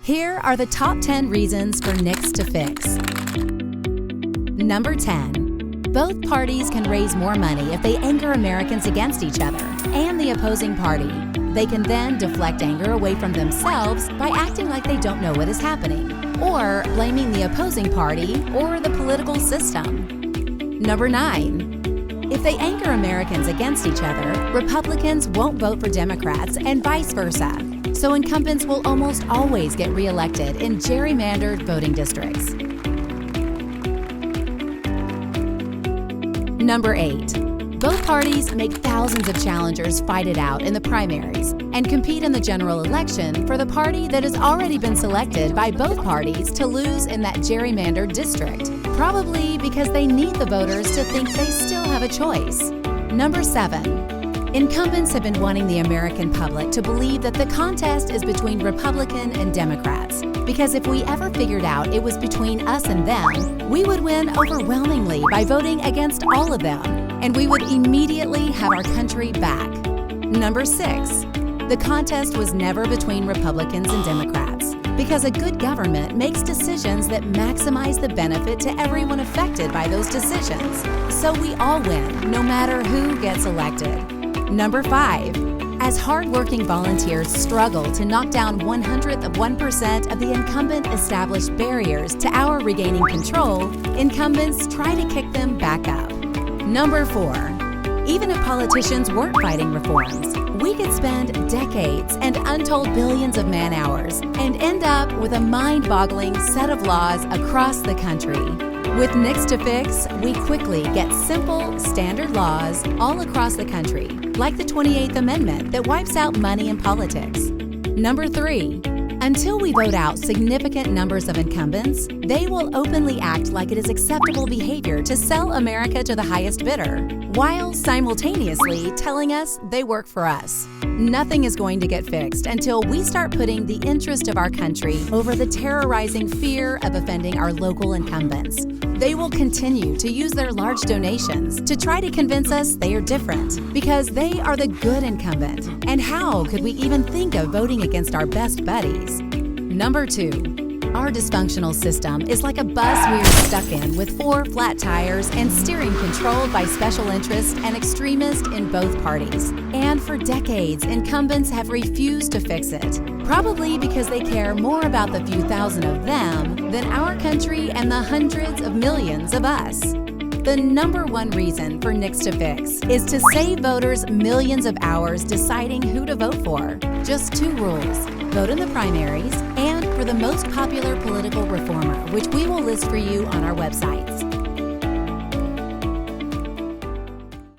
Here are the top 10 reasons for nix to fix. Number 10. Both parties can raise more money if they anger Americans against each other and the opposing party. They can then deflect anger away from themselves by acting like they don't know what is happening, or blaming the opposing party or the political system. Number 9. If they anger Americans against each other, Republicans won't vote for Democrats and vice versa. So incumbents will almost always get reelected in gerrymandered voting districts. Number 8. Both parties make thousands of challengers fight it out in the primaries and compete in the general election for the party that has already been selected by both parties to lose in that gerrymandered district, probably because they need the voters to think they still have a choice. Number 7. Incumbents have been wanting the American public to believe that the contest is between Republican and Democrats, because if we ever figured out it was between us and them, we would win overwhelmingly by voting against all of them, and we would immediately have our country back. Number 6. The contest was never between Republicans and Democrats, because a good government makes decisions that maximize the benefit to everyone affected by those decisions. So we all win, no matter who gets elected. Number 5. As hard-working volunteers struggle to knock down 1/100% of the incumbent established barriers to our regaining control, incumbents try to kick them back up. Number 4. Even if politicians weren't fighting reforms, we could spend decades and untold billions of man-hours and end up with a mind-boggling set of laws across the country. With nix to fix, we quickly get simple, standard laws all across the country, like the 28th Amendment that wipes out money in politics. Number 3. Until we vote out significant numbers of incumbents, they will openly act like it is acceptable behavior to sell America to the highest bidder, while simultaneously telling us they work for us. Nothing is going to get fixed until we start putting the interest of our country over the terrorizing fear of offending our local incumbents. They will continue to use their large donations to try to convince us they are different, because they are the good incumbent. And how could we even think of voting against our best buddies? Number 2. Our dysfunctional system is like a bus we're stuck in with 4 flat tires and steering controlled by special interests and extremists in both parties. And for decades, incumbents have refused to fix it, probably because they care more about the few thousand of them than our country and the hundreds of millions of us. The number 1 reason for nix to fix is to save voters millions of hours deciding who to vote for. Just 2 rules: vote in the primaries and for the most popular political reformer, which we will list for you on our websites.